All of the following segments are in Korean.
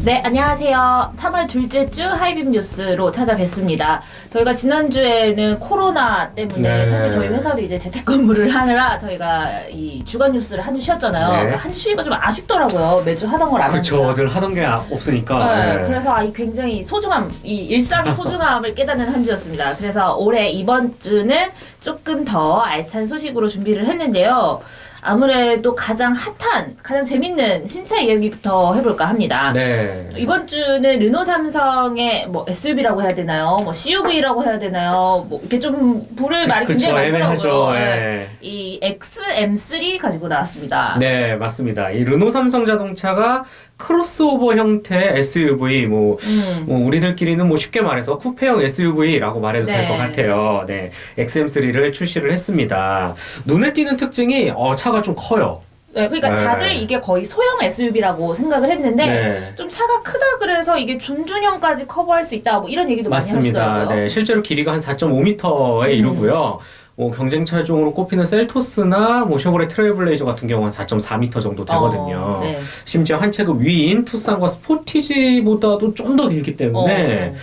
네, 안녕하세요. 3월 둘째 주 하이빔 뉴스로 찾아뵙습니다. 저희가 지난주에는 코로나 때문에 네. 사실 저희 회사도 이제 재택근무를 하느라 저희가 이 주간 뉴스를 한 주 쉬었잖아요. 네. 그러니까 한 주 쉬기가 좀 아쉽더라고요. 매주 하던 걸 안 하니까. 그쵸, 늘 하던 게 없으니까. 네, 그래서 이 굉장히 소중함, 이 일상의 소중함을 깨닫는 한 주였습니다. 그래서 올해 이번 주는 조금 더 알찬 소식으로 준비를 했는데요. 아무래도 가장 핫한, 가장 재밌는 신차 이야기부터 해볼까 합니다. 네. 이번 주는 르노 삼성의 뭐 SUV라고 해야 되나요? 뭐 CUV라고 해야 되나요? 뭐 이렇게 좀 부를 말이 그쵸, 굉장히 애매하죠. 많더라고요. 예. 이 XM3 가지고 나왔습니다. 네, 맞습니다. 이 르노 삼성 자동차가 크로스오버 형태 SUV, 뭐 우리들끼리는 뭐 쉽게 말해서 쿠페형 SUV라고 말해도 될 것 네. 같아요. 네, XM3를 출시를 했습니다. 눈에 띄는 특징이 차가 좀 커요. 네, 그러니까 네. 다들 이게 거의 소형 SUV라고 생각을 했는데 네. 좀 차가 크다 그래서 이게 준중형까지 커버할 수 있다 뭐 이런 얘기도 많이 맞습니다. 하시더라고요. 네, 실제로 길이가 한 4.5m에 이르고요. 경쟁 차종으로 꼽히는 셀토스나 뭐 쉐보레 트레일블레이저 같은 경우는 4.4m 정도 되거든요. 네. 심지어 한 체급 위인 투싼과 스포티지보다도 좀 더 길기 때문에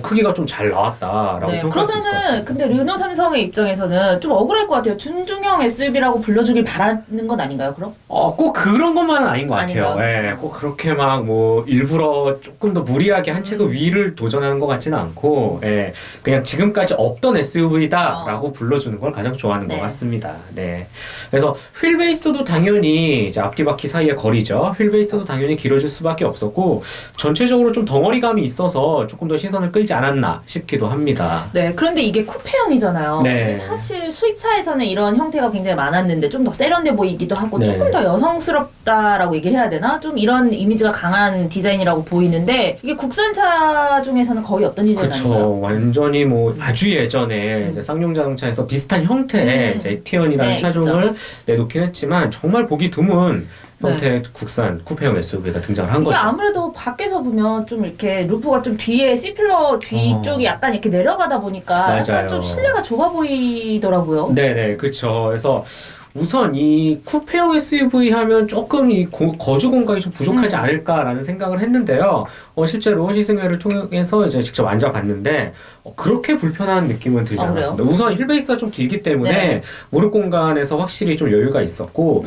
크기가 좀 잘 나왔다라고 네, 평가할 수 있을 것 그러면은 같습니다. 근데 르노 삼성의 입장에서는 좀 억울할 것 같아요. 준중형 SUV라고 불러주길 바라는 건 아닌가요, 그럼? 꼭 그런 것만은 아닌 것 같아요. 아닌가요? 예, 꼭 그렇게 막 뭐 일부러 조금 더 무리하게 한 체급 위를 도전하는 것 같지는 않고, 예, 그냥 지금까지 없던 SUV다라고 불러주는 걸 가장 좋아하는 네. 것 같습니다. 네. 그래서 휠베이스도 당연히 이제 앞뒤 바퀴 사이의 거리죠. 휠베이스도 당연히 길어질 수밖에 없었고, 전체적으로 좀 덩어리감이 있어서 조금 더 시선을 끌지 않았나 싶기도 합니다. 네, 그런데 이게 쿠페형이잖아요. 네. 근데 사실 수입차에서는 이런 형태가 굉장히 많았는데 좀 더 세련돼 보이기도 하고 네. 조금 더 여성스럽다라고 얘기를 해야 되나? 좀 이런 이미지가 강한 디자인이라고 보이는데 이게 국산차 중에서는 거의 없던 디자인 아닌가요? 그렇죠. 완전히 뭐 아주 예전에 이제 쌍용 자동차에서 비슷한 형태의 이제 에티언이라는 네, 차종을 내놓긴 했지만 정말 보기 드문 형태의 국산 쿠페형 SUV가 등장을 한 이게 거죠. 아무래도 밖에서 보면 좀 이렇게 루프가 좀 뒤에 C필러 뒤쪽이 약간 이렇게 내려가다 보니까 약간 맞아요. 좀 실내가 좁아 보이더라고요. 네네, 그렇죠. 그래서 우선 이 쿠페형 SUV 하면 조금 이 거주 공간이 좀 부족하지 않을까라는 생각을 했는데요. 실제로 시승회를 통해서 이제 직접 앉아봤는데 그렇게 불편한 느낌은 들지 그래요? 않았습니다. 우선 휠베이스가 좀 길기 때문에 네. 무릎 공간에서 확실히 좀 여유가 있었고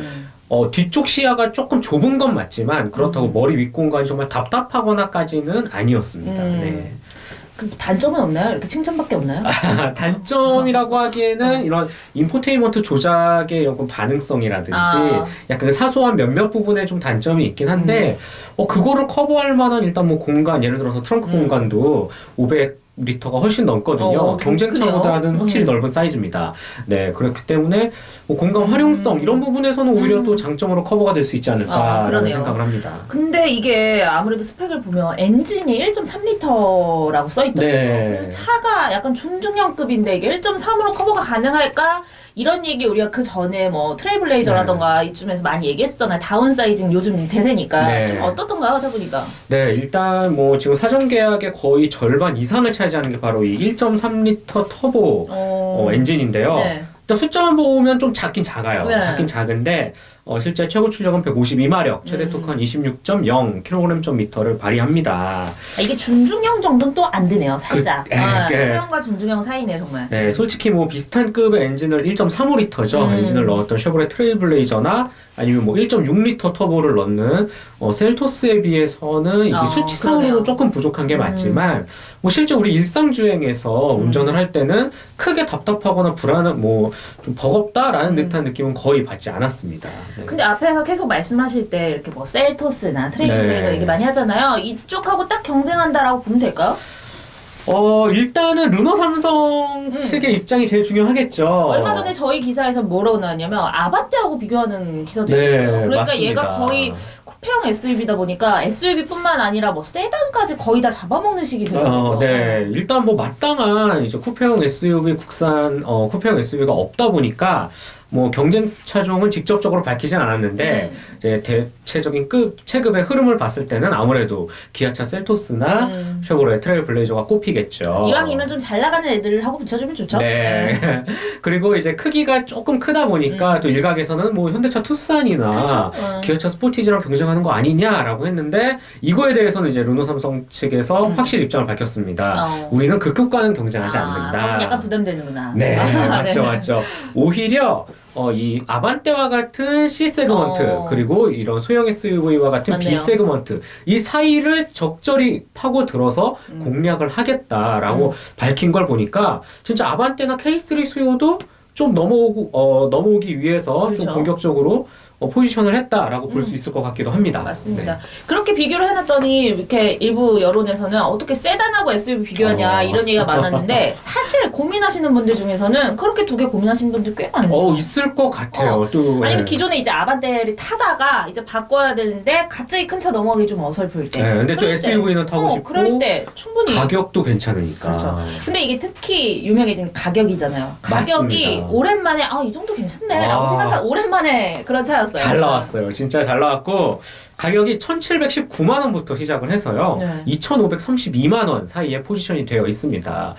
뒤쪽 시야가 조금 좁은 건 맞지만 그렇다고 머리 윗 공간이 정말 답답하거나까지는 아니었습니다. 네. 그 단점은 없나요? 이렇게 칭찬밖에 없나요? 단점이라고 하기에는 이런 인포테인먼트 조작의 약간 반응성이라든지 약간 사소한 몇몇 부분에 좀 단점이 있긴 한데 그거를 커버할 만한 일단 뭐 공간, 예를 들어서 트렁크 공간도 500리터가 훨씬 넘거든요. 경쟁차보다는 확실히 넓은 사이즈입니다. 네, 그렇기 때문에 뭐 공간 활용성 이런 부분에서는 오히려 또 장점으로 커버가 될 수 있지 않을까라는 그러네요. 생각을 합니다. 근데 이게 아무래도 스펙을 보면 엔진이 1.3리터라고 써있더라고요. 네. 그래서 차가 약간 중중형급인데 이게 1.3으로 커버가 가능할까? 이런 얘기 우리가 그 전에 뭐 트레이블레이저라던가 이쯤에서 많이 얘기했었잖아요. 다운사이징 요즘 대세니까. 네. 좀 어떻던가요? 하다 보니까. 네, 일단 뭐 지금 사전 계약의 거의 절반 이상을 차지하는 게 바로 이 1.3리터 터보 엔진인데요. 네. 일단 숫자만 보면 좀 작긴 작아요. 네. 작긴 작은데 실제 최고 출력은 152마력, 최대 토크는 26.0kgm/M를 발휘합니다. 이게 준중형 정도는 또 안 되네요. 살짝. 네. 소형과 준중형 사이네 정말. 네, 솔직히 뭐 비슷한 급의 엔진을 1.35리터죠. 엔진을 넣었던 쉐보레 트레일블레이저나 아니면 뭐 1.6리터 터보를 넣는 셀토스에 비해서는 이게 수치상으로는 그러네요. 조금 부족한 게 맞지만 뭐 실제 우리 일상 주행에서 운전을 할 때는 크게 답답하거나 불안한 뭐 좀 버겁다라는 듯한 느낌은 거의 받지 않았습니다. 네. 근데 앞에서 계속 말씀하실 때 이렇게 뭐 셀토스나 트레이블레이저 네. 얘기 많이 하잖아요. 이쪽하고 딱 경쟁한다라고 보면 될까요? 일단은 르노 삼성 측의 입장이 제일 중요하겠죠. 얼마 전에 저희 기사에서 뭐라고 나왔냐면 아바떼하고 비교하는 기사도 네, 있었어요. 그러니까 맞습니다. 얘가 거의 쿠페형 SUV다 보니까 SUV뿐만 아니라 뭐 세단까지 거의 다 잡아먹는 식이 되더라고요. 네. 일단 뭐 마땅한 이제 쿠페형 SUV 쿠페형 SUV가 없다 보니까 뭐 경쟁 차종을 직접적으로 밝히진 않았는데 이제 대체적인 체급의 흐름을 봤을 때는 아무래도 기아차 셀토스나 쉐보레 트레일블레이저가 꼽히겠죠. 이왕이면 좀 잘 나가는 애들하고 붙여주면 좋죠. 네. 그리고 이제 크기가 조금 크다 보니까 또 일각에서는 뭐 현대차 투싼이나 그렇죠. 기아차 스포티지랑 경쟁하는 거 아니냐라고 했는데 이거에 대해서는 이제 르노 삼성 측에서 확실히 입장을 밝혔습니다. 우리는 극급과는 경쟁하지 않는다. 그럼 약간 부담되는구나. 네, 맞죠, 맞죠. 오히려 이 아반떼와 같은 C 세그먼트 그리고 이런 소형 SUV와 같은 맞네요. B 세그먼트 이 사이를 적절히 파고 들어서 공략을 하겠다라고 밝힌 걸 보니까 진짜 아반떼나 K3 수요도 좀 넘어오기 위해서 그렇죠. 좀 공격적으로 포지션을 했다라고 볼 수 있을 것 같기도 합니다. 맞습니다. 네. 그렇게 비교를 해놨더니 이렇게 일부 여론에서는 어떻게 세단하고 SUV 비교하냐 이런 얘기가 많았는데 사실 고민하시는 분들 중에서는 그렇게 두 개 고민하시는 분들 꽤 많아요. 있을 것 같아요. 또 아니면 기존에 이제 아반떼를 타다가 이제 바꿔야 되는데 갑자기 큰 차 넘어가기 좀 어설플 때. 네, 근데 또 그럴 SUV는 타고 싶고 그럴 때 충분히. 가격도 괜찮으니까. 그렇죠. 근데 이게 특히 유명해진 가격이잖아요. 가격이 맞습니다. 오랜만에 이 정도 괜찮네 라고 생각한 오랜만에 그런 차였어요. 잘 나왔어요. 진짜 잘 나왔고 가격이 1,719만 원부터 시작을 해서요. 네. 2,532만 원 사이에 포지션이 되어 있습니다.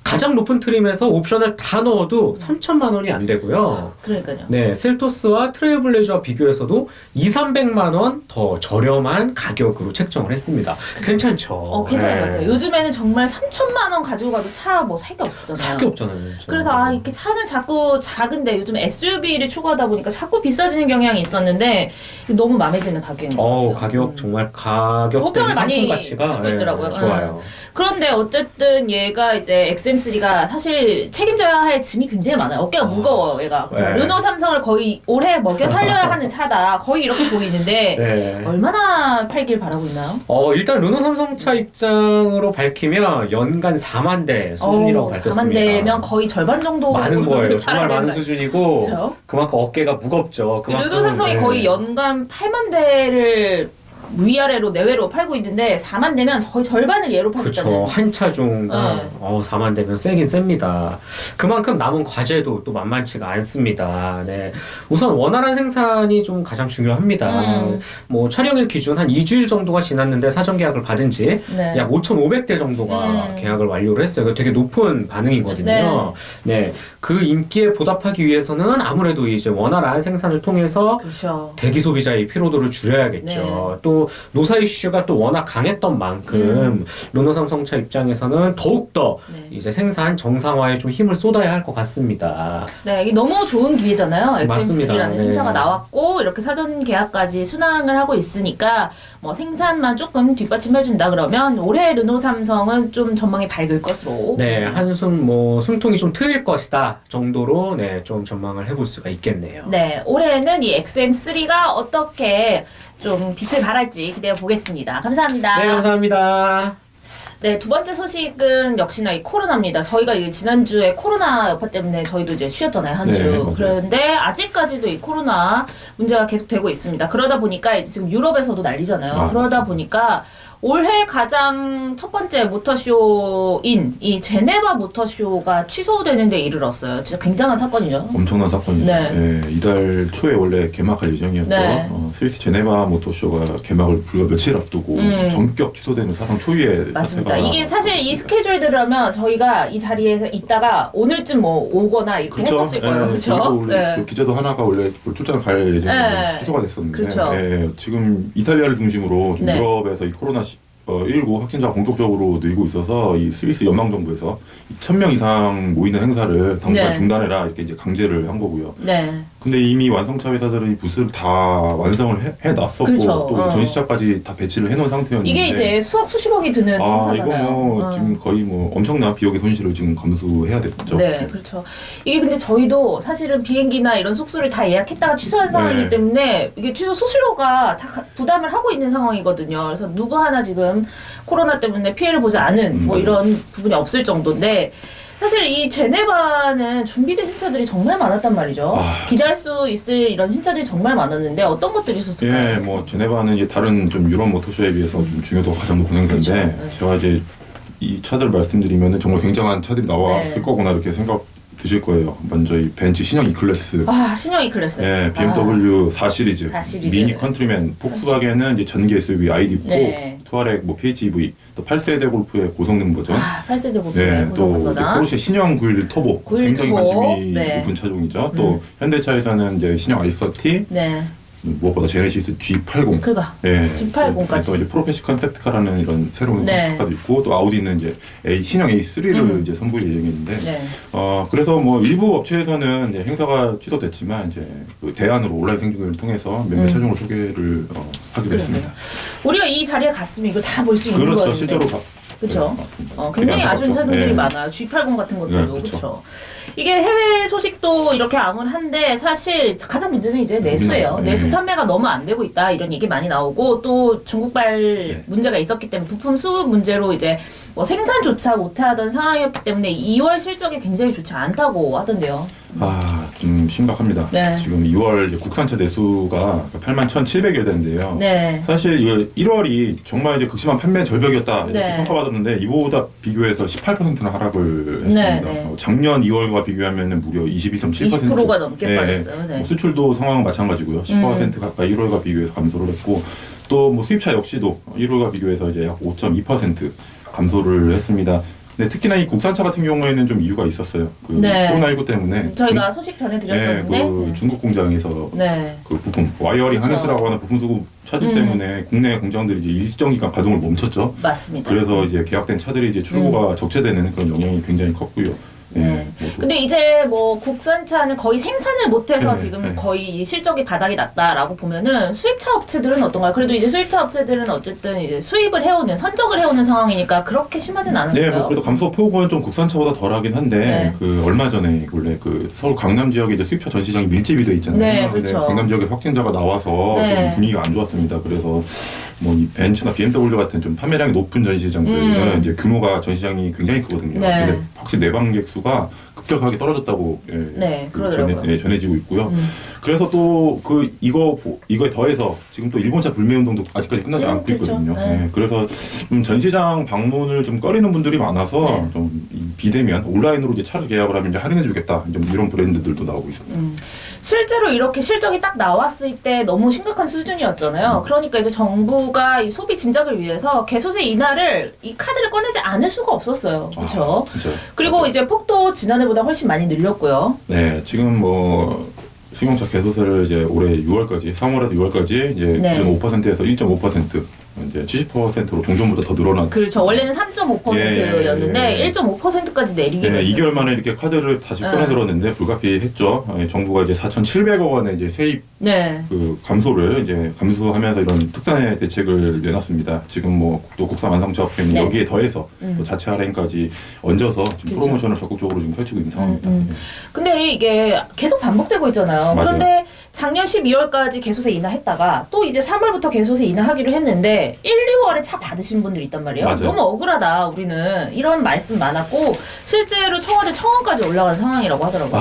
가장 높은 트림에서 옵션을 다 넣어도 3천만 원이 안 되고요. 그러니까요. 네, 셀토스와 트레일블레이저와 비교해서도 2,300만 원 더 저렴한 가격으로 책정을 했습니다. 괜찮죠. 괜찮은 것 네. 같아요. 요즘에는 정말 3천만 원 가지고 가도 차 뭐 살 게 없었잖아요. 살 게 없잖아요. 진짜. 그래서 이렇게 차는 자꾸 작은데 요즘 SUV를 추구하다 보니까 자꾸 비싸지는 경향이 있었는데 너무 마음에 드는 가격인 것 같아요. 가격 정말 가격 대비 호평을 많이 상품 가치가 듣고 있더라고요. 좋아요. 그런데 어쨌든 얘가 이제 XM3가 사실 책임져야 할 짐이 굉장히 많아요. 어깨가 무거워요, 얘가. 네. 르노 삼성을 거의 오래 먹여 살려야 하는 차다. 거의 이렇게 보이는데 네. 얼마나 팔길 바라고 있나요? 일단 르노 삼성차 입장으로 밝히면 연간 4만 대 수준이라고 밝혔습니다. 4만 대면 거의 절반 정도 많은 거예요. 정말 많은 수준이고 그렇죠? 그만큼 어깨가 무겁죠. 르노 삼성이 네. 거의 연간 8만 대를 위아래로 내외로 팔고 있는데 4만 대면 거의 절반을 얘로 그쵸. 팔았잖아요. 한 차종가 4만 대면 세긴 셉니다. 그만큼 남은 과제도 또 만만치가 않습니다. 네. 우선 원활한 생산이 좀 가장 중요합니다. 뭐 촬영일 기준 한 2주일 정도가 지났는데 사전 계약을 받은 지 약 5,500대 정도가 계약을 완료를 했어요. 이거 되게 높은 반응이거든요. 네. 그 인기에 보답하기 위해서는 아무래도 이제 원활한 생산을 통해서 그렇죠. 대기 소비자의 피로도를 줄여야겠죠. 또 노사 이슈가 또 워낙 강했던 만큼 르노 삼성차 입장에서는 더욱더 이제 생산 정상화에 좀 힘을 쏟아야 할 것 같습니다. 네, 이게 너무 좋은 기회잖아요. 맞습니다. XM3라는 네. 신차가 나왔고 이렇게 사전 계약까지 순항을 하고 있으니까 뭐 생산만 조금 뒷받침해준다 그러면 올해 르노 삼성은 좀 전망이 밝을 것으로. 네, 한숨 숨통이 좀 트일 것이다 정도로 좀 전망을 해볼 수가 있겠네요. 네, 올해는 이 XM3가 어떻게 좀 빛을 발할지 기대해 보겠습니다. 감사합니다. 네, 감사합니다. 네, 두 번째 소식은 역시나 이 코로나입니다. 저희가 이 지난주에 코로나 여파 때문에 저희도 이제 쉬었잖아요, 한 주. 네, 그런데 아직까지도 이 코로나 문제가 계속되고 있습니다. 그러다 보니까 이제 지금 유럽에서도 난리잖아요. 그러다 보니까 올해 가장 첫 번째 모터쇼인 이 제네바 모터쇼가 취소되는 데 이르렀어요. 진짜 굉장한 사건이죠. 엄청난 사건이죠. 네. 예, 이달 초에 원래 개막할 예정이었죠. 네. 스위스 제네바 모터쇼가 개막을 불과 며칠 앞두고 전격 취소되는 사상 초유의 맞습니다. 사태가 이게 사실 이 스케줄들이라면 저희가 이 자리에 있다가 오늘쯤 뭐 오거나 이렇게 했었을 거예요. 그렇죠? 그리고 원래 그 기자도 하나가 원래 출장 갈 예정이었는데 취소가 됐었는데 그렇죠. 지금 이탈리아를 중심으로 지금 네. 유럽에서 이 코로나 19 확진자가 본격적으로 늘고 있어서 이 스위스 연방정부에서 1,000명 이상 모이는 행사를 당분간 중단해라 이렇게 이제 강제를 한 거고요. 네. 근데 이미 완성차 회사들은 이 부스를 다 완성을 해놨었고 그렇죠. 또 전시차까지 다 배치를 해놓은 상태였는데 이게 이제 수십억이 드는 행사잖아요. 이거 뭐 지금 거의 뭐 엄청난 비용의 손실을 지금 감수해야 됐죠. 네, 그렇죠. 이게 근데 저희도 사실은 비행기나 이런 숙소를 다 예약했다가 취소한 상황이기 때문에 이게 취소 수수료가 다 부담을 하고 있는 상황이거든요. 그래서 누구 하나 지금 코로나 때문에 피해를 보지 않은 뭐 이런 부분이 없을 정도인데 사실 이 제네바는 준비된 신차들이 정말 많았단 말이죠. 기대할 수 있을 이런 신차들이 정말 많았는데 어떤 것들이 있었을까요? 예, 뭐 제네바는 이제 다른 좀 유럽 모터쇼에 비해서 좀 중요도가 가장 높은 행사인데 그렇죠. 제가 이제 이 차들 말씀드리면은 정말 굉장한 차들이 나왔을 거구나 이렇게 드실 거예요. 먼저 이 벤츠 신형 E클래스, 아, 신형 E클래스. 네, BMW 4 시리즈, 4 시리즈. 미니 컨트리맨, 폭스바겐은 이제 전기 SUV ID4, 네. 투아렉, 뭐 PHEV, 또 8세대 골프의 고성능 버전, 아, 8세대 고급 네, 또 고성능 이제 버전. 포르쉐 신형 911 터보, 911 굉장히 터보. 관심이 네. 높은 차종이죠. 또 현대차에서는 이제 신형 i30, 네. 무엇보다 제네시스 G80, 그가. 네, G80까지. 또 이제 프로페시 컨셉트카라는 이런 새로운 네. 컨셉트카도 있고, 또 아우디는 이제 신형 A3를 이제 선보일 예정인데, 네. 그래서 뭐 일부 업체에서는 이제 행사가 취소됐지만 이제 그 대안으로 온라인 생중계를 통해서 몇몇 차종을 소개를 하게 됐습니다. 우리가 이 자리에 갔으면 이걸 다 볼 수 있는 그렇죠, 거였는데. 실제로 그렇죠. 네, 맞습니다. 굉장히 대단한 아쉬운 거죠. 차종들이 네. 많아요. G80 같은 것들도 네, 그렇죠. 이게 해외 소식도 이렇게 암울한데 사실 가장 문제는 이제 내수예요. 네. 내수 판매가 너무 안 되고 있다 이런 얘기 많이 나오고 또 중국발 네. 문제가 있었기 때문에 부품 수급 문제로 이제 뭐 생산조차 못하던 상황이었기 때문에 2월 실적이 굉장히 좋지 않다고 하던데요. 좀 심각합니다. 네. 지금 2월 이제 국산차 내수가 81,700여 대인데요. 네. 사실 이거 1월이 정말 이제 극심한 판매 절벽이었다 이렇게 네. 평가받았는데 이보다 비교해서 18%나 하락을 했습니다. 네, 네. 작년 2월과 비교하면 무려 21.7% 20%가 넘게 빠졌어요. 네. 뭐 수출도 상황은 마찬가지고요. 10% 가까이 1월과 비교해서 감소를 했고 또 뭐 수입차 역시도 1월과 비교해서 이제 약 5.2% 감소를 했습니다. 근데 특히나 이 국산차 같은 경우에는 좀 이유가 있었어요. 그 네. 코로나19 때문에 저희가 소식 전해드렸었는데 그 중국 공장에서 네. 그 부품 와이어링 그쵸. 하네스라고 하는 부품 수급 차질 때문에 국내 공장들이 이제 일정 기간 가동을 멈췄죠. 맞습니다. 그래서 이제 계약된 차들이 이제 출고가 적체되는 그런 영향이 굉장히 컸고요. 네. 뭐 또- 근데 이제 뭐 국산차는 거의 생산을 못해서 네, 지금 네. 거의 실적이 바닥이 났다라고 보면은 수입차 업체들은 어떤가요? 그래도 이제 수입차 업체들은 어쨌든 이제 수입을 해오는 선적을 해오는 상황이니까 그렇게 심하진 않았어요. 네, 뭐 그래도 감소 폭은 좀 국산차보다 덜하긴 한데 네. 그 얼마 전에 원래 그 서울 강남 지역에 이제 수입차 전시장이 밀집이 돼 있잖아요. 네, 근데 그렇죠. 강남 지역에 확진자가 나와서 네. 좀 분위기가 안 좋았습니다. 그래서 뭐 이 벤츠나 BMW 같은 좀 판매량이 높은 전시장들은 이제 규모가 전시장이 굉장히 크거든요. 네. 근데 확실히 내방객 수가 급격하게 떨어졌다고 네, 그러더라고요. 전해지고 있고요. 그래서 또 이거에 더해서 지금 또 일본차 불매 운동도 아직까지 끝나지 않고 그렇죠. 있거든요. 네. 네, 그래서 전시장 방문을 좀 꺼리는 분들이 많아서 네. 좀 비대면 온라인으로 이제 차를 계약을 하면 이제 할인해주겠다 이런 브랜드들도 나오고 있습니다. 실제로 이렇게 실적이 딱 나왔을 때 너무 심각한 수준이었잖아요. 그러니까 이제 정부가 이 소비 진작을 위해서 개소세 인하를 이 카드를 꺼내지 않을 수가 없었어요. 그렇죠? 진짜. 그리고 이제 폭도 지난해보다 훨씬 많이 늘렸고요. 네, 지금 뭐 승용차 개소세를 이제 올해 6월까지, 3월에서 6월까지 이제 네. 기존 5%에서 1.5% 이제 70%로 종전보다 더 늘어난. 그렇죠. 원래는 3.5%였는데 예. 1.5%까지 내리게 네, 됐어요. 2개월 만에 이렇게 카드를 다시 네. 꺼내들었는데 불가피했죠. 정부가 이제 4,700억 원의 이제 세입 네. 그 감소를 이제 감수하면서 이런 특단의 대책을 내놨습니다. 지금 뭐 또 국가완성차업회는 네. 여기에 더해서 또 자체 할인까지 얹어서 지금 그렇죠. 프로모션을 적극적으로 지금 펼치고 있는 상황입니다. 근데 이게 계속 반복되고 있잖아요. 맞아요. 그런데 작년 12월까지 개소세 인하했다가 또 이제 3월부터 개소세 인하하기로 했는데 1, 2월에 차 받으신 분들 있단 말이에요. 맞아요. 너무 억울하다 우리는 이런 말씀 많았고 실제로 청와대 청원까지 올라간 상황이라고 하더라고요.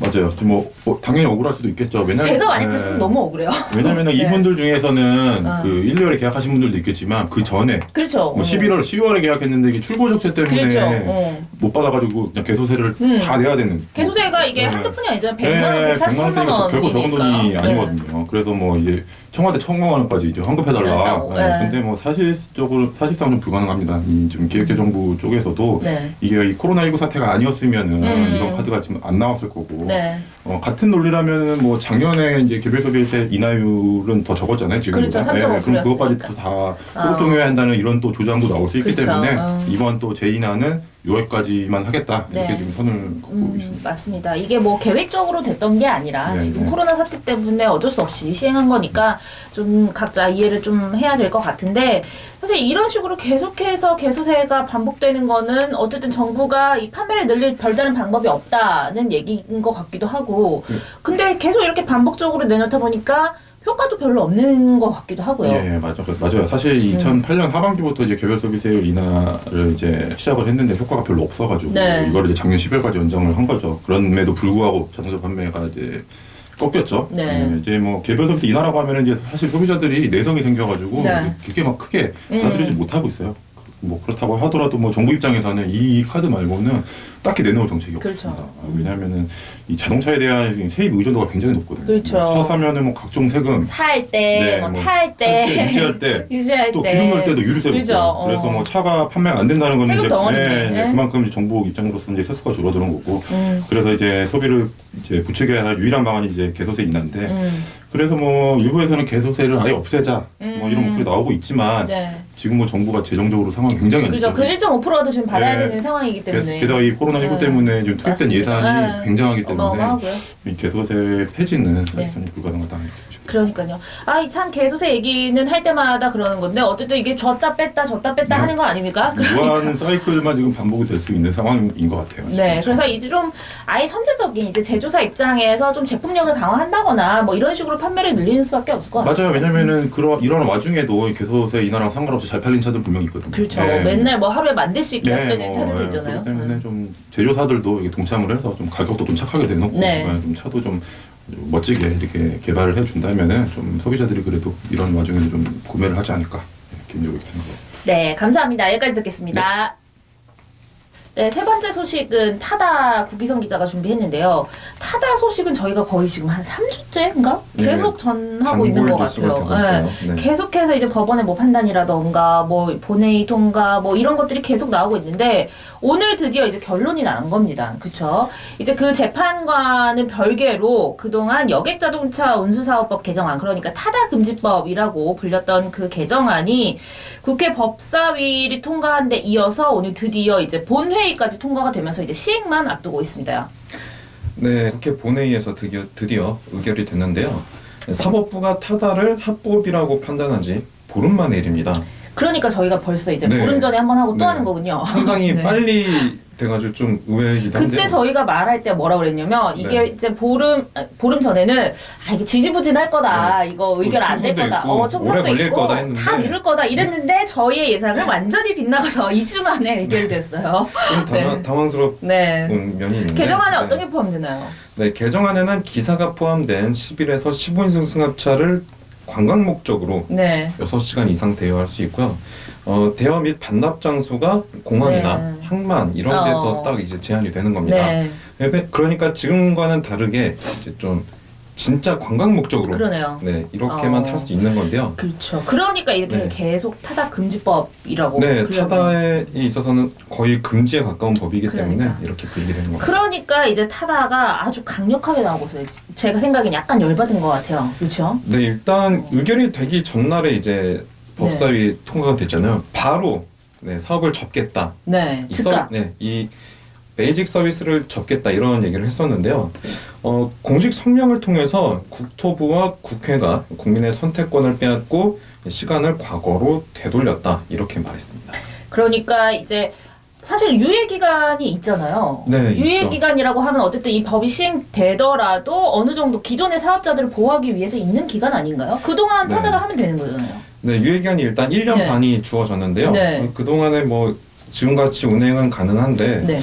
맞아요. 뭐 당연히 억울할 수도 있겠죠. 왜냐면 제가 만약 그랬으면 너무 억울해요. 왜냐면 네. 이분들 중에서는 그 1, 2월에 계약하신 분들도 있겠지만 그 전에 그렇죠. 뭐 11월, 12월에 계약했는데 이게 출고 적체 때문에 그렇죠. 못 받아가지고 그냥 개소세를 다 내야 되는. 개소세가 이게 네. 한두 푼이 아니잖아요. 100만 원, 100만 143만 원이니까 결코 적은 돈이 네. 아니거든요. 그래서 뭐 이제 청와대 청원까지 이제 환급해달라. 그런다고, 네. 근데 뭐 사실상 좀 불가능합니다. 이 지금 기획재정부 쪽에서도 네. 이게 이 코로나19 사태가 아니었으면은 이런 카드가 지금 안 나왔을 거고. 네. 같은 논리라면은 뭐 작년에 이제 개별 소비세 인하율은 더 적었잖아요. 지금. 그렇죠. 3.5% 그럼 그것까지 였으니까. 또 다 소급 종료해야 한다는 이런 또 조장도 나올 수 있기 그렇죠. 때문에 이번 또 재인하는 6월까지만 하겠다 이렇게 네. 지금 선을 긋고 있습니다. 맞습니다. 이게 뭐 계획적으로 됐던 게 아니라 네, 지금 네. 코로나 사태 때문에 어쩔 수 없이 시행한 거니까 좀 각자 이해를 좀 해야 될 것 같은데 사실 이런 식으로 계속해서 개소세가 반복되는 거는 어쨌든 정부가 이 판매를 늘릴 별다른 방법이 없다는 얘기인 것 같기도 하고 근데 계속 이렇게 반복적으로 내놓다 보니까 효과도 별로 없는 것 같기도 하고요. 예, 맞아요. 사실 2008년 하반기부터 이제 개별 소비세율 인하를 이제 시작을 했는데 효과가 별로 없어가지고 네. 이걸 이제 작년 10월까지 연장을 한 거죠. 그럼에도 불구하고 자동차 판매가 이제 꺾였죠. 네. 예, 이제 뭐 개별 서비스 인하라고 하면은 이제 사실 소비자들이 내성이 생겨가지고 네. 그게 막 크게 받아들이지 못하고 있어요. 뭐 그렇다고 하더라도 뭐 정부 입장에서는 이 카드 말고는 딱히 내놓을 정책이 그렇죠. 없습니다. 왜냐하면은 이 자동차에 대한 세입 의존도가 굉장히 높거든요. 그렇죠. 차 사면은 뭐 각종 세금 살 때, 네, 뭐 뭐 탈 때, 유지할 때, 유지할 또 때. 기름 넣을 때도 유류세 그렇죠. 붙고 그래서 뭐 차가 판매가 안 된다는 건 세금 이제 덩어리인데. 네. 그만큼 이제 정부 입장으로서 이제 세수가 줄어드는 거고 그래서 이제 소비를 이제 부추겨야 할 유일한 방안이 이제 개소세 인하인데 그래서 뭐 일부에서는 개소세를 아예 없애자 뭐 이런 목소리 나오고 있지만 네. 지금 뭐 정부가 재정적으로 상황이 굉장히 안 그죠. 그 좋죠. 1.5%도 지금 받아야 네. 되는 상황이기 때문에. 게다가 이 코로나19 네. 때문에 지금 투입된 맞습니다. 예산이 네. 굉장하기 때문에 어마어마하고요. 이 개소세 폐지는 네. 사실상 불가능하다. 그러니까요. 아, 참 개소세 얘기는 할 때마다 그러는 건데 어쨌든 이게 줬다 뺐다 네. 하는 거 아닙니까? 무한 사이클만 지금 반복이 될 수 있는 상황인 것 같아요. 네, 그래서 이제 좀 아예 선제적인 이제 제조사 입장에서 좀 제품력을 강화한다거나 뭐 이런 식으로 판매를 늘리는 수밖에 없을 것 같아요. 맞아요. 왜냐면은 이런 와중에도 이 개소세 인하랑 상관없이 잘 팔린 차들 분명히 있거든요. 그렇죠. 네. 맨날 뭐 하루에 만 대씩 기압되는 뭐, 차들도 네. 있잖아요. 그렇기 때문에 좀 제조사들도 이게 동참을 해서 좀 가격도 좀 착하게 내놓고 네. 좀 차도 좀 멋지게 이렇게 개발을 해준다면은 좀 소비자들이 그래도 이런 와중에도 좀 구매를 하지 않을까 개인적으로 생각합니다. 네, 감사합니다. 여기까지 듣겠습니다. 네, 세 번째 소식은 타다 구기성 기자가 준비했는데요. 타다 소식은 저희가 거의 지금 한 3주째인가? 네, 계속 전하고 있는 것 단골 뉴스가 같아요. 되고 있어요. 네. 계속해서 이제 법원의 뭐 판단이라던가 뭐 본회의 통과 뭐 이런 것들이 계속 나오고 있는데 오늘 드디어 이제 결론이 난 겁니다. 그쵸? 이제 그 재판과는 별개로 그동안 여객자동차 운수사업법 개정안, 그러니까 타다금지법이라고 불렸던 그 개정안이 국회 법사위를 통과한 데 이어서 오늘 드디어 이제 본회의까지 통과가 되면서 이제 시행만 앞두고 있습니다. 네, 국회 본회의에서 드디어 의결이 됐는데요. 사법부가 타다를 합법이라고 판단한 지 보름 만의 일입니다. 그러니까 저희가 벌써 이제 네. 보름 전에 한번 하고 또 네. 하는 거군요. 상당히 네. 빨리 돼가지고 좀 의외이기도 한데요. 그때 저희가 말할 때 뭐라 그랬냐면 이게 네. 이제 보름 전에는 이게 지지부진할 거다. 이거 의결 안 될 총선도 거다. 있고, 오래 총선도 걸릴 있고 거다 했는데. 다 미룰 거다 이랬는데 저희의 예상을 완전히 빗나가서 2주 만에 의결됐어요. 좀 네. 당황스러운 네. 면이 있는데 개정안에 네. 어떤 게 포함되나요? 네, 개정안에는 기사가 포함된 11에서 15인승 승합차를 관광 목적으로 네. 6시간 이상 대여할 수 있고요. 대여 및 반납 장소가 공항이나 네. 항만 이런 데서 딱 이제 제한이 되는 겁니다. 네. 그러니까 지금과는 다르게 이제 좀 진짜 관광 목적으로 그러네요. 네, 이렇게만 탈 수 있는 건데요. 그렇죠. 그러니까 이렇게 네. 계속 타다 금지법이라고 네, 불렸네요. 타다에 있어서는 거의 금지에 가까운 법이기 때문에 그러니까. 이렇게 불리게 되는 겁니다. 그러니까 이제 타다가 아주 강력하게 나오고 있어요. 제가 생각엔 약간 열받은 것 같아요. 그렇죠? 네, 일단 의결이 되기 전날에 이제 법사위 통과가 됐잖아요. 바로 네, 사업을 접겠다. 네. 즉각. 이 베이직 서비스를 접겠다 이런 얘기를 했었는데요. 공식 성명을 통해서 국토부와 국회가 국민의 선택권을 빼앗고 시간을 과거로 되돌렸다 이렇게 말했습니다. 그러니까 이제 사실 유예 기간이 있잖아요. 네, 유예 있죠. 기간이라고 하면 어쨌든 이 법이 시행되더라도 어느 정도 기존의 사업자들을 보호하기 위해서 있는 기간 아닌가요? 그동안 네. 타다가 하면 되는 거잖아요. 네, 유예기한이 일단 1년 네. 반이 주어졌는데요. 네. 그동안에 뭐 지금같이 운행은 가능한데 네.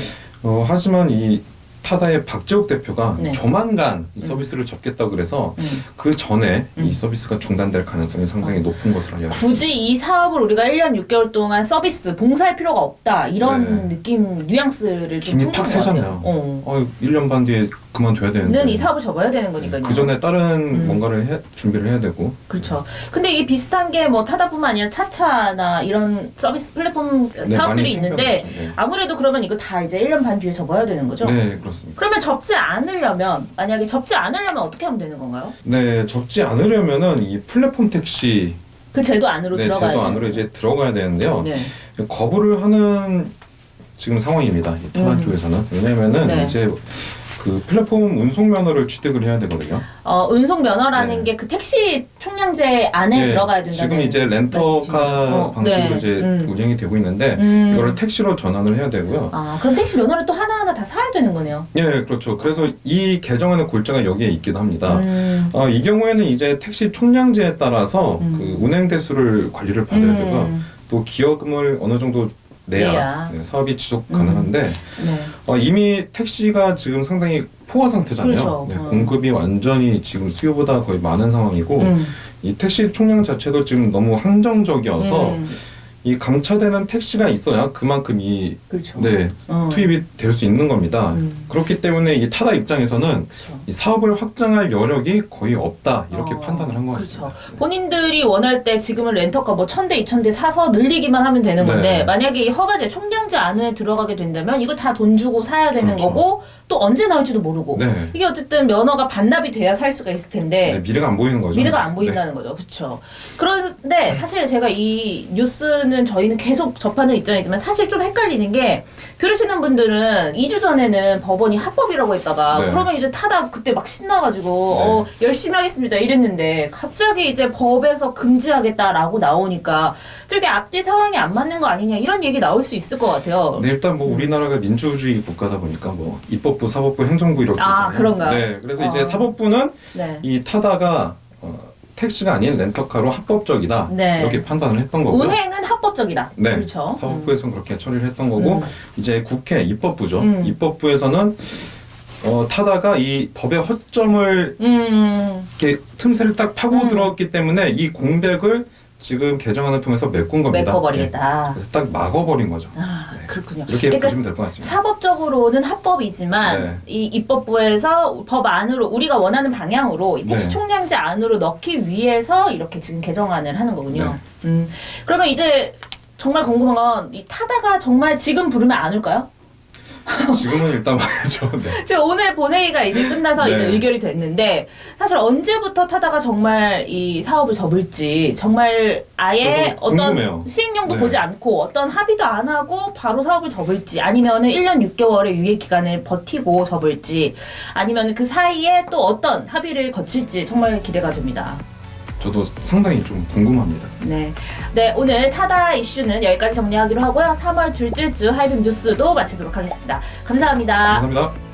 하지만 이 타다의 박재욱 대표가 네. 조만간 이 서비스를 접겠다 그래서 그 전에 이 서비스가 중단될 가능성이 상당히 높은 것으로 알려졌습니다. 굳이 이 사업을 우리가 1년 6개월 동안 서비스 봉사할 필요가 없다 이런 네. 느낌 뉘앙스를 좀 김이 팍 풍기는 것 세잖아요. 같아요. 1년 반 뒤에 그만둬야 되는데 는 이 사업을 접어야 되는 거니까요. 그 전에 다른 뭔가를 준비를 해야 되고 그렇죠. 근데 이게 비슷한 게 뭐 타다뿐만 아니라 차차나 이런 서비스 플랫폼 네, 사업들이 많이 있는데 생겨났죠. 네. 아무래도 그러면 이거 다 이제 1년 반 뒤에 접어야 되는 거죠? 네, 그렇습니다. 그러면 접지 않으려면 만약에 접지 않으려면 어떻게 하면 되는 건가요? 네, 접지 않으려면은 이 플랫폼 택시 그 제도 안으로 들어가야 제도 안으로 되는 이제 들어가야 되는데요. 네. 거부를 하는 지금 상황입니다. 이 타다 쪽에서는 왜냐면은 네. 이제 그 플랫폼 운송 면허를 취득을 해야 되거든요. 운송 면허라는 네. 게 그 택시 총량제 안에 예, 들어가야 된다는 지금 이제 렌터카 말씀이시죠? 방식으로 네. 이제 운영이 되고 있는데 이거를 택시로 전환을 해야 되고요. 그럼 택시 면허를 또 하나하나 다 사야 되는 거네요. 예, 그렇죠. 그래서 이 개정안의 골자가 여기에 있기도 합니다. 이 경우에는 이제 택시 총량제에 따라서 그 운행 대수를 관리를 받아야 되고요. 또 기여금을 어느 정도 내야 네, 사업이 지속 가능한데 네. 이미 택시가 지금 상당히 포화 상태잖아요. 그렇죠. 네, 공급이 완전히 지금 수요보다 거의 많은 상황이고 이 택시 총량 자체도 지금 너무 한정적이어서 이 강차되는 택시가 있어야 그만큼 이 그렇죠. 네, 투입이 될 수 있는 겁니다. 그렇기 때문에 이 타다 입장에서는 그렇죠. 이 사업을 확장할 여력이 거의 없다 이렇게 판단을 한 것 그렇죠. 같습니다. 본인들이 원할 때 지금은 렌터카 뭐 1000대, 2000대 사서 늘리기만 하면 되는 네. 건데 만약에 이 허가제 총량제 안에 들어가게 된다면 이걸 다 돈 주고 사야 되는 그렇죠. 거고 또 언제 나올지도 모르고 네. 이게 어쨌든 면허가 반납이 돼야 살 수가 있을 텐데 네, 미래가 안 보이는 거죠. 미래가 안 네. 보인다는 거죠. 그렇죠. 그런데 사실 제가 이 뉴스는 저희는 계속 접하는 입장이지만 사실 좀 헷갈리는 게 들으시는 분들은 2주 전에는 법원이 합법이라고 했다가 네. 그러면 이제 타다 그때 막 신나가지고 열심히 하겠습니다 이랬는데 갑자기 이제 법에서 금지하겠다라고 나오니까 저게 앞뒤 상황이 안 맞는 거 아니냐 이런 얘기 나올 수 있을 것 같아요. 네, 일단 뭐 우리나라가 민주주의 국가다 보니까 뭐 입법부, 사법부, 행정부 이렇게 아, 있잖아요. 그런가요? 네, 그래서 이제 사법부는 네. 이 타다가 택시가 아닌 렌터카로 합법적이다 네. 이렇게 판단을 했던 거고요. 운행은 합법적이다. 네, 그렇죠. 사법부에서는 그렇게 처리를 했던 거고 이제 국회 입법부죠. 입법부에서는 타다가 이 법의 허점을 이렇게 틈새를 딱 파고 들었기 때문에 이 공백을 지금 개정안을 통해서 메꾼 겁니다. 메꿔버리겠다. 네. 그래서 딱 막아버린 거죠. 아, 그렇군요. 이렇게 그러니까 보시면 될 것 같습니다. 사법적으로는 합법이지만 네. 이 입법부에서 법 안으로 우리가 원하는 방향으로 이 택시 네. 총량제 안으로 넣기 위해서 이렇게 지금 개정안을 하는 거군요. 그러면 이제 정말 궁금한 건 이 타다가 정말 지금 부르면 안 올까요? 지금은 일단 봐야죠. 네. 제가 오늘 본회의가 이제 끝나서 네. 이제 의결이 됐는데 사실 언제부터 타다가 정말 이 사업을 접을지 정말 아예 저도 어떤 궁금해요. 시행령도 네. 보지 않고 어떤 합의도 안 하고 바로 사업을 접을지 아니면은 1년 6개월의 유예 기간을 버티고 접을지 아니면은 그 사이에 또 어떤 합의를 거칠지 정말 기대가 됩니다. 저도 상당히 좀 궁금합니다. 네. 네, 오늘 타다 이슈는 여기까지 정리하기로 하고요. 3월 둘째 주 하이빙 뉴스도 마치도록 하겠습니다. 감사합니다. 감사합니다.